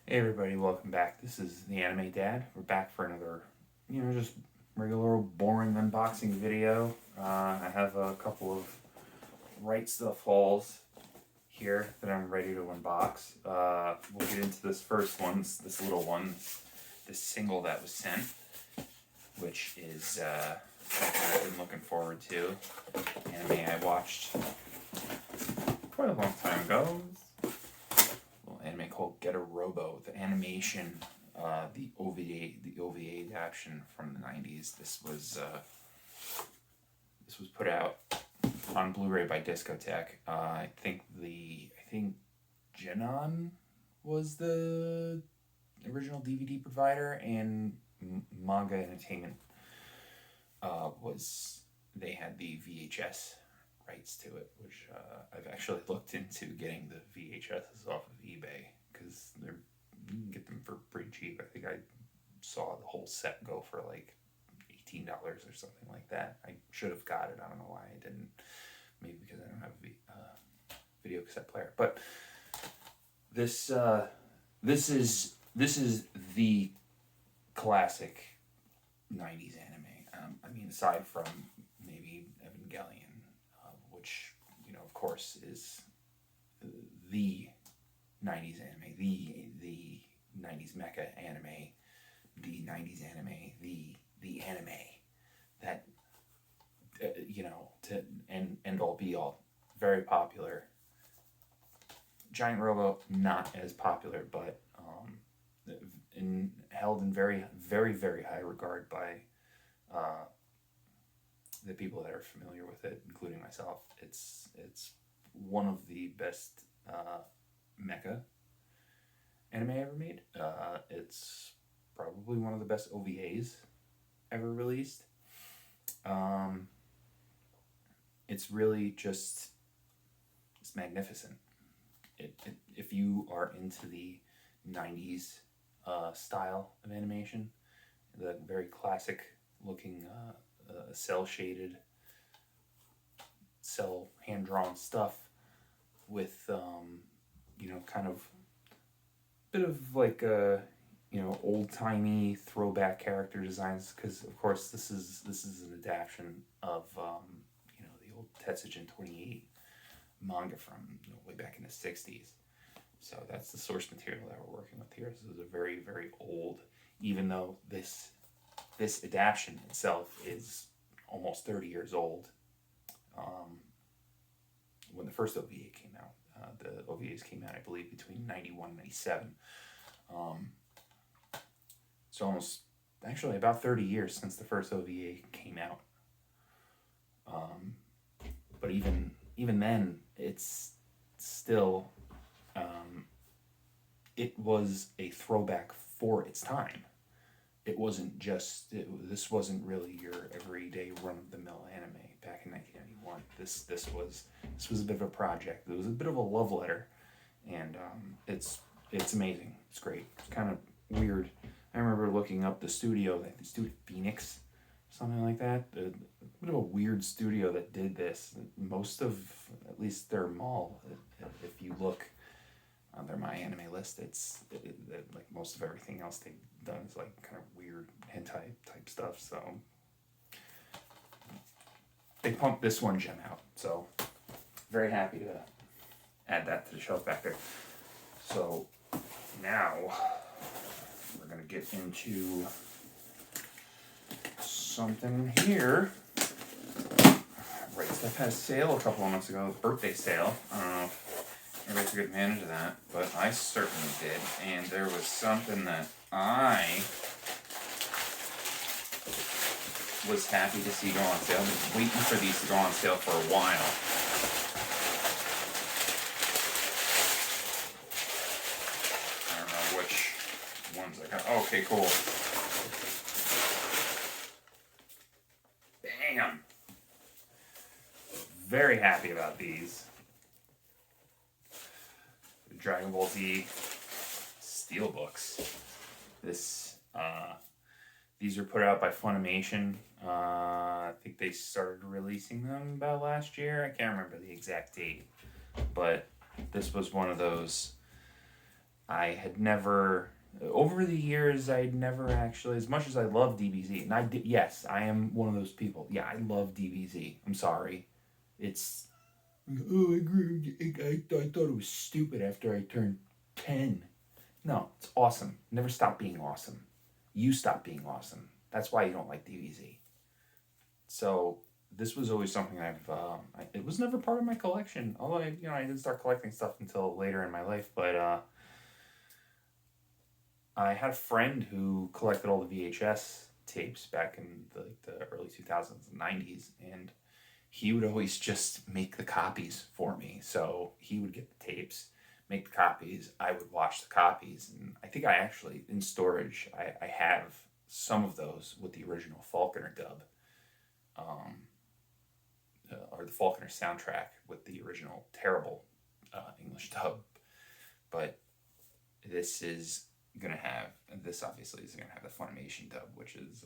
Hey everybody, welcome back. This is the Anime Dad. We're back for another, just regular old boring unboxing video. I have a couple of Right Stuff hauls here that I'm ready to unbox. We'll get into this first one, this little one, this single that was sent, which is something I've been looking forward to. Anime I watched quite a long time ago. Anime called Get a Robo, the animation, the OVA adaptation from the 90s. This was put out on Blu-ray by Discotech. I think Genon was the original DVD provider, and Manga Entertainment they had the VHS rights to it, which I've actually looked into getting the VHSs off of eBay because you can get them for pretty cheap. I think I saw the whole set go for like $18 or something like that. I should have got it. I don't know why I didn't. Maybe because I don't have a video cassette player. But this is the classic '90s anime. Aside from maybe Evangelion, which of course is the '90s anime, the '90s mecha anime, the '90s anime, the anime that to end all be all, very popular. Giant Robo not as popular, but held in very very very high regard by the people that are familiar with it, including myself. It's one of the best mecha anime ever made. It's probably one of the best OVAs ever released. It's really just, it's magnificent. If you are into the 90s style of animation, the very classic looking cell shaded, cell hand drawn stuff with kind of bit of like old timey throwback character designs, because of course this is an adaptation of the old Tetsujin 28 manga from way back in the 60s. So that's the source material that we're working with here. This is a very very old, even though this adaptation itself is almost 30 years old. When the first OVA came out, the OVAs came out, I believe, between 91 and 97. It's almost, actually, about 30 years since the first OVA came out. But even then, it's still, it was a throwback for its time. It wasn't just, this wasn't really your everyday run-of-the-mill anime back in 1991. This was a bit of a project. It was a bit of a love letter, and it's amazing. It's great. It's kind of weird. I remember looking up the studio, like the Studio Phoenix, something like that. A bit of a weird studio that did this. Most of, at least their mall, if you look on their My Anime list, it's like most of everything else they've done is like kind of weird hentai type stuff. So they pumped this one gem out. So very happy to add that to the shelf back there. So now we're gonna get into something here. Right Stuff had a sale a couple of months ago, a birthday sale. I don't know if everybody took advantage of that, but I certainly did. And there was something that I was happy to see go on sale. I've been waiting for these to go on sale for a while. I don't know which ones I got. Okay, cool. Bam! Very happy about these. Dragon Ball Z Steelbooks. These are put out by Funimation. I think they started releasing them about last year. I can't remember the exact date, but this was one of those I had never, over the years, I'd never actually, as much as I love DBZ, and I did, yes, I am one of those people. Yeah, I love DBZ. I'm sorry. It's, oh, I agree. I thought it was stupid after I turned 10. No, it's awesome. Never stop being awesome. You stop being awesome. That's why you don't like DBZ. So this was always something it was never part of my collection. Although I didn't start collecting stuff until later in my life. But I had a friend who collected all the VHS tapes back in the early 2000s and 90s, and he would always just make the copies for me. So he would get the tapes, make the copies. I would watch the copies, and I think I actually in storage I have some of those with the original Faulkner dub. Or the Faulkner soundtrack with the original terrible English dub. But this obviously is going to have the Funimation dub, which is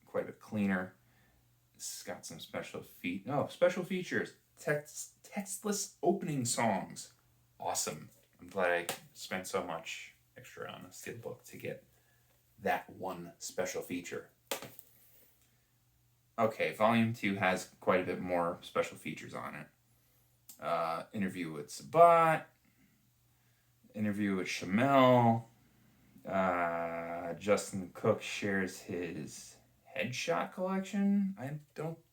quite a bit cleaner. It's got some special features. Textless opening songs. Awesome. I'm glad I spent so much extra on a steelbook to get that one special feature. Okay, Volume 2 has quite a bit more special features on it. Interview with Sabat, interview with Shamel, Justin Cook shares his headshot collection.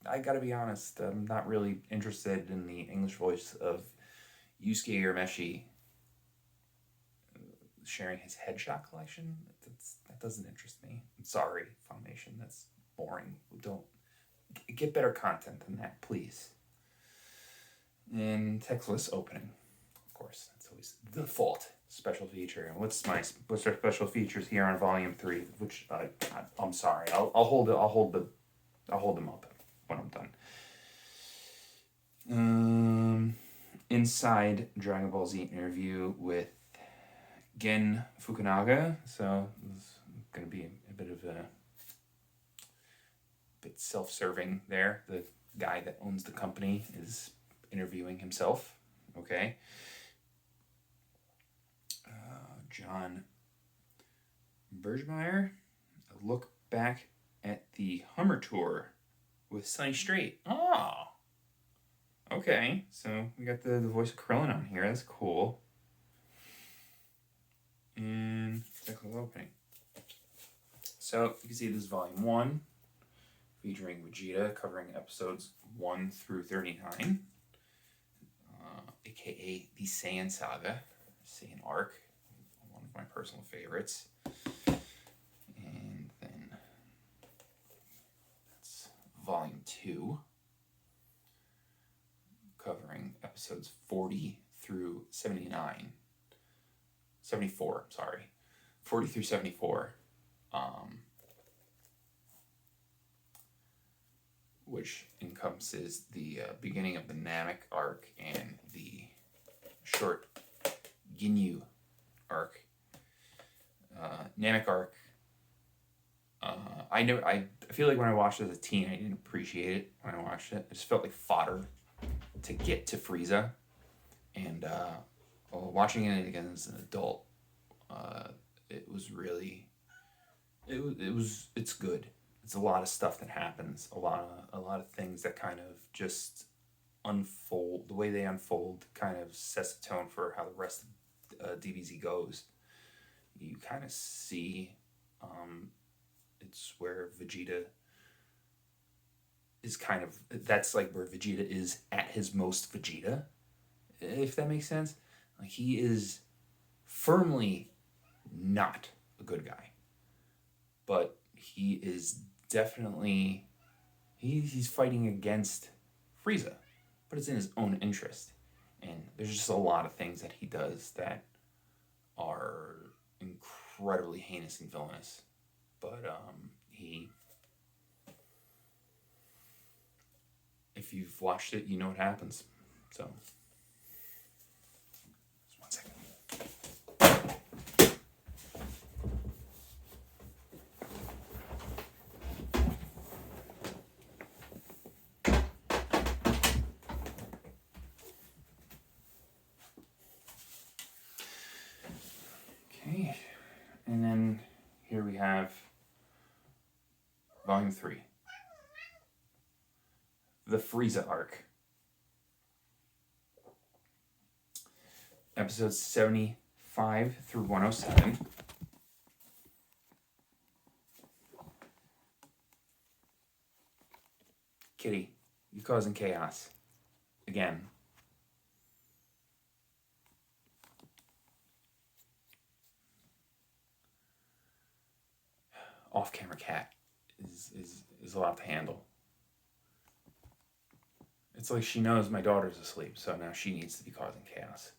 I gotta be honest, I'm not really interested in the English voice of Yusuke Urameshi sharing his headshot collection. That doesn't interest me. I'm sorry, Funimation, that's boring. Don't get better content than that, please. And textless opening, of course, that's always the default special feature. And what's our special features here on Volume 3? Which I'm sorry, I'll hold them up when I'm done. Inside Dragon Ball Z interview with Gen Fukunaga. So it's going to be a bit of a bit self-serving there. The guy that owns the company is interviewing himself. Okay. John Bergmeyer, a look back at the Hummer tour with Sunny Strait. Oh, okay. So we got the voice of Krillin on here. That's cool. And technical opening. So you can see this is Volume 1, featuring Vegeta, covering episodes 1 through 39, aka the Saiyan Saga, Saiyan Arc, one of my personal favorites. And then that's Volume 2, covering episodes 40 through 74, sorry. 40 through 74. Which encompasses the beginning of the Namek arc and the short Ginyu arc. Namek arc, I feel like when I watched it as a teen, I didn't appreciate it when I watched it. It just felt like fodder to get to Frieza. And watching it again as an adult, it was really, it's good. It's a lot of stuff that happens, a lot of things that kind of just unfold. The way they unfold kind of sets the tone for how the rest of DBZ goes. You kind of see, it's where Vegeta is that's like where Vegeta is at his most Vegeta, if that makes sense. Like, he is firmly not a good guy, but he is definitely, he's fighting against Frieza, but it's in his own interest. And there's just a lot of things that he does that are incredibly heinous and villainous. But if you've watched it, you know what happens. So, just 1 second. we have Volume 3. The Frieza Arc. Episodes 75 through 107. Kitty, you causing chaos. Again. Off-camera cat is a lot to handle. It's like she knows my daughter's asleep, so now she needs to be causing chaos.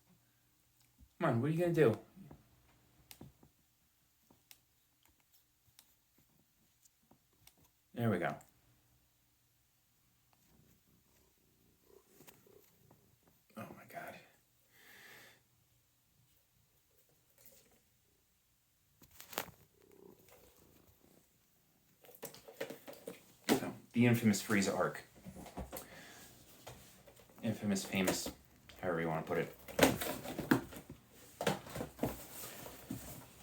Come on, what are you gonna do? There we go. Oh my God. So, the infamous Frieza arc. Infamous, famous, however you want to put it.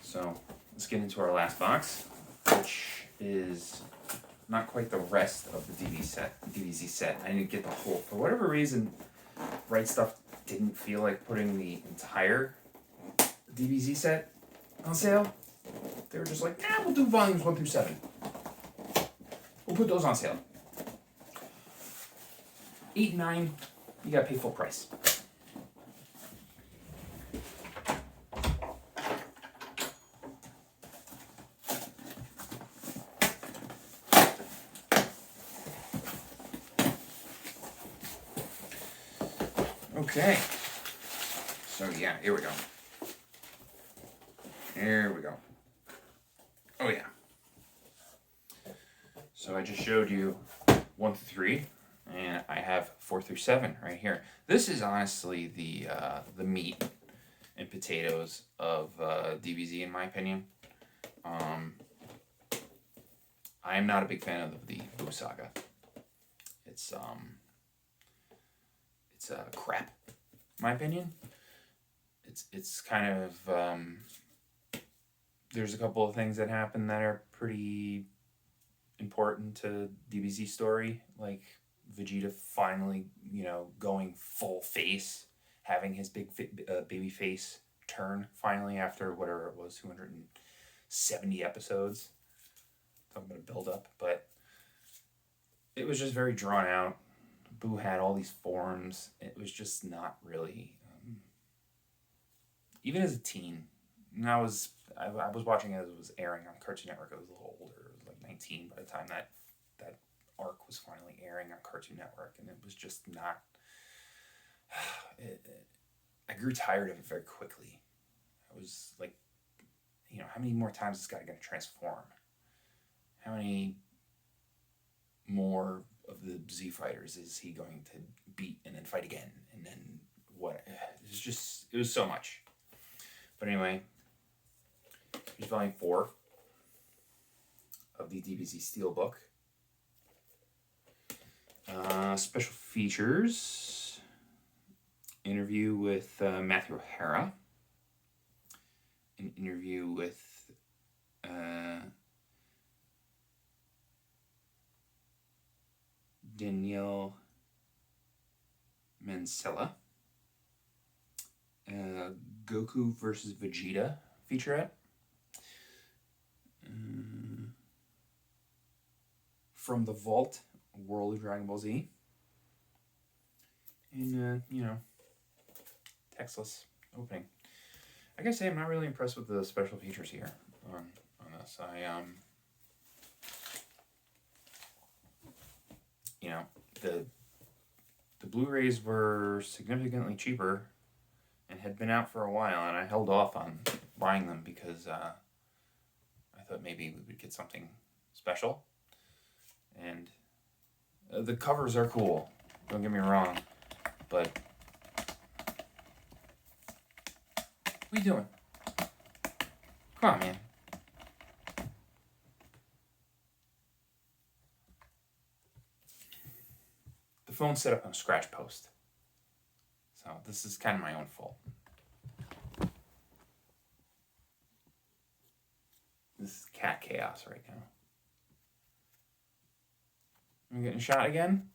So, let's get into our last box, which is not quite the rest of the DBZ set. I didn't get the whole, for whatever reason, Right Stuff didn't feel like putting the entire DBZ set on sale. They were just like, we'll do volumes 1 through 7. We'll put those on sale. 8 and 9, you gotta pay full price. Okay, so yeah, here we go. Here we go. Oh yeah. So I just showed you 1 through 3, and I have 4 through 7 right here. This is honestly the meat and potatoes of DBZ in my opinion. I am not a big fan of the Boo Saga. It's crap, in my opinion. It's kind of there's a couple of things that happen that are pretty important to DBZ story, like Vegeta finally, going full face, having his big baby face turn finally after whatever it was, 270 episodes. Talking about a build up, but it was just very drawn out. Boo had all these forms. It was just not really, even as a teen. And I was watching it as it was airing on Cartoon Network. I was a little older. I was like 19 by the time that arc was finally airing on Cartoon Network, and it was just not. I grew tired of it very quickly. I was like, how many more times is this guy going to transform? How many more of the Z fighters is he going to beat and then fight again? And then what? It was so much. But anyway, here's volume 4 of the DBZ Steelbook. Special features. Interview with Matthew O'Hara. An interview with Danielle Mancella. Goku versus Vegeta featurette. From the Vault, World of Dragon Ball Z. And, textless opening. I gotta say, I'm not really impressed with the special features here on this. The Blu-rays were significantly cheaper and had been out for a while, and I held off on buying them because I thought maybe we would get something special. And the covers are cool, don't get me wrong, but what are you doing? Come on, man. The phone's set up on a scratch post, so this is kind of my own fault. This is cat chaos right now. I'm getting shot again.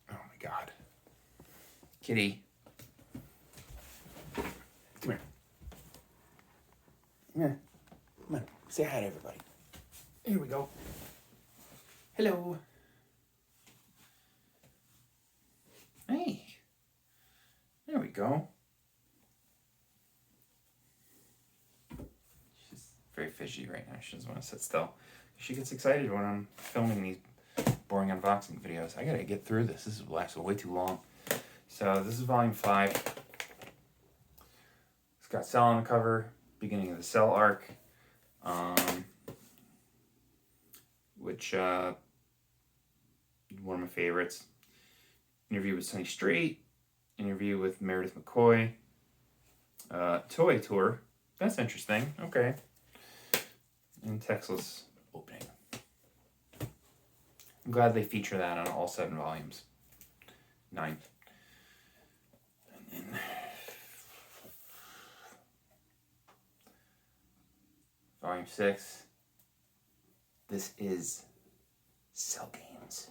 Oh my god. Kitty. Come here. Come here. Come on. Say hi to everybody. Here we go. Hello. Hey. There we go. She's very fishy right now. She doesn't want to sit still. She gets excited when I'm filming these boring unboxing videos. I gotta get through this. This is lasting way too long. So this is volume 5. It's got Cell on the cover, beginning of the Cell arc, which one of my favorites. Interview with Sonny Strait, interview with Meredith McCoy, toy tour. That's interesting. Okay. And Texas opening. I'm glad they feature that on all 7 volumes. 9. And then volume 6. This is Cell Games,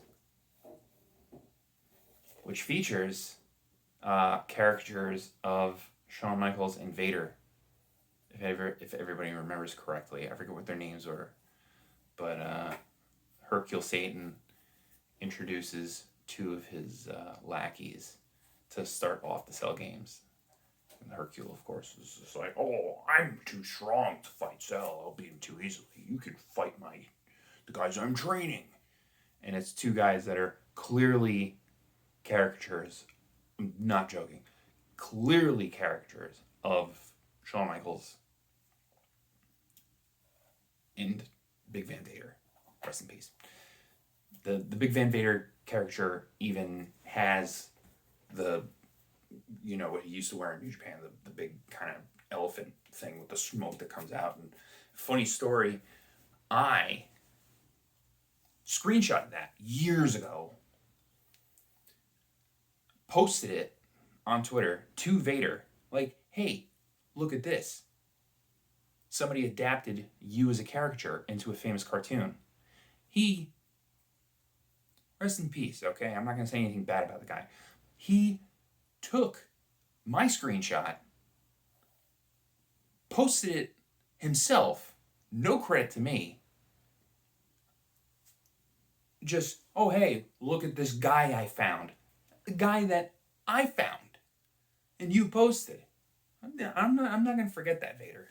which features caricatures of Shawn Michaels and Vader. If everybody remembers correctly, I forget what their names were, but Hercule Satan introduces 2 of his lackeys to start off the Cell Games. And Hercule, of course, is just like, "Oh, I'm too strong to fight Cell. I'll beat him too easily. You can fight the guys I'm training." And it's 2 guys that are clearly caricatures. I'm not joking. Clearly caricatures of Shawn Michaels and Big Van Vader. Rest in peace. The Big Van Vader caricature even has the, what he used to wear in New Japan, the big kind of elephant thing with the smoke that comes out. And funny story, I screenshotted that years ago, posted it on Twitter to Vader, like, "Hey, look at this. Somebody adapted you as a caricature into a famous cartoon." He, rest in peace, okay? I'm not going to say anything bad about the guy. He took my screenshot, posted it himself, no credit to me. Just, "Oh, hey, look at this guy I found." The guy that I found. And you posted. I'm not going to forget that, Vader.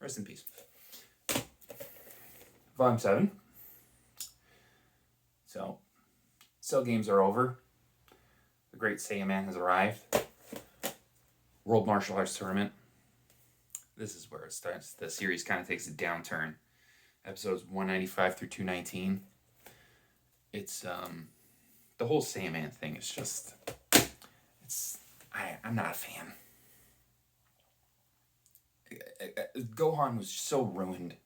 Rest in peace. Volume 7. So, Cell Games are over. The Great Saiyaman has arrived. World Martial Arts Tournament. This is where it starts. The series kind of takes a downturn. Episodes 195 through 219. It's, the whole Saiyaman thing is just, I'm not a fan. Gohan was so ruined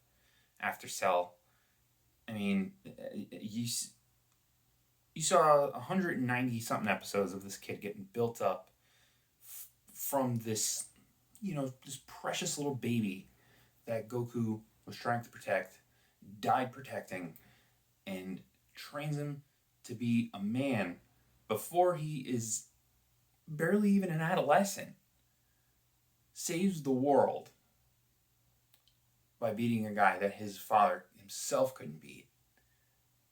after Cell. I mean, you saw 190 something episodes of this kid getting built up from this, this precious little baby that Goku was trying to protect, died protecting, and trains him to be a man before he is barely even an adolescent. Saves the world by beating a guy that his father himself couldn't beat.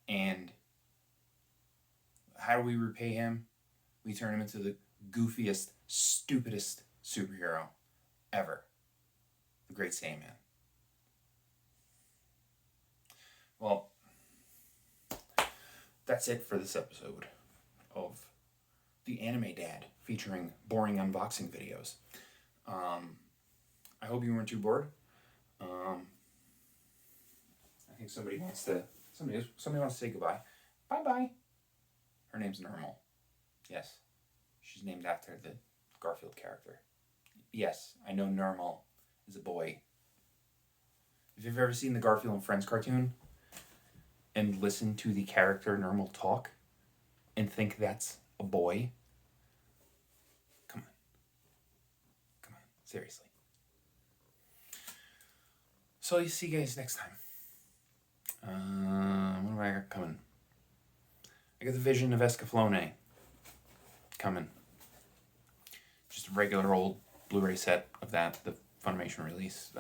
And how do we repay him? We turn him into the goofiest, stupidest superhero ever. The Great Saiyaman. Well, that's it for this episode of The Anime Dad, featuring boring unboxing videos. I hope you weren't too bored. I think somebody wants to say goodbye. Bye-bye. Her name's Normal. Yes. She's named after the Garfield character. Yes, I know Normal is a boy. If you've ever seen the Garfield and Friends cartoon and listened to the character Normal talk and think that's a boy, come on. Seriously. So I'll see you guys next time. What do I got coming? I got the Vision of Escaflowne coming. Just a regular old Blu-ray set of that, the Funimation release.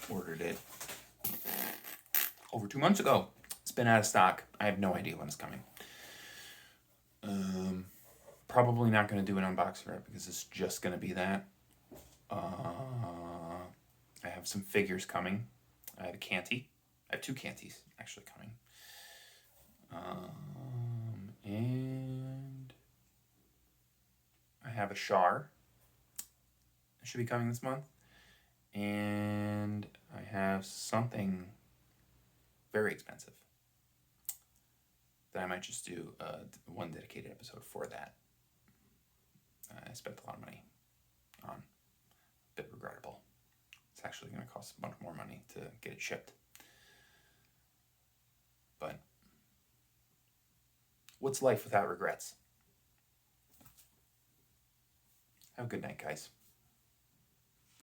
Ordered it over 2 months ago. It's been out of stock. I have no idea when it's coming. Probably not going to do an unboxing of it because it's just going to be that. I have some figures coming. I have a Canty. I have 2 Canties actually coming. And I have a Char. It should be coming this month. And I have something very expensive that I might just do one dedicated episode for that. I spent a lot of money on. A bit regrettable. It's actually going to cost a bunch more money to get it shipped. But what's life without regrets? Have a good night, guys.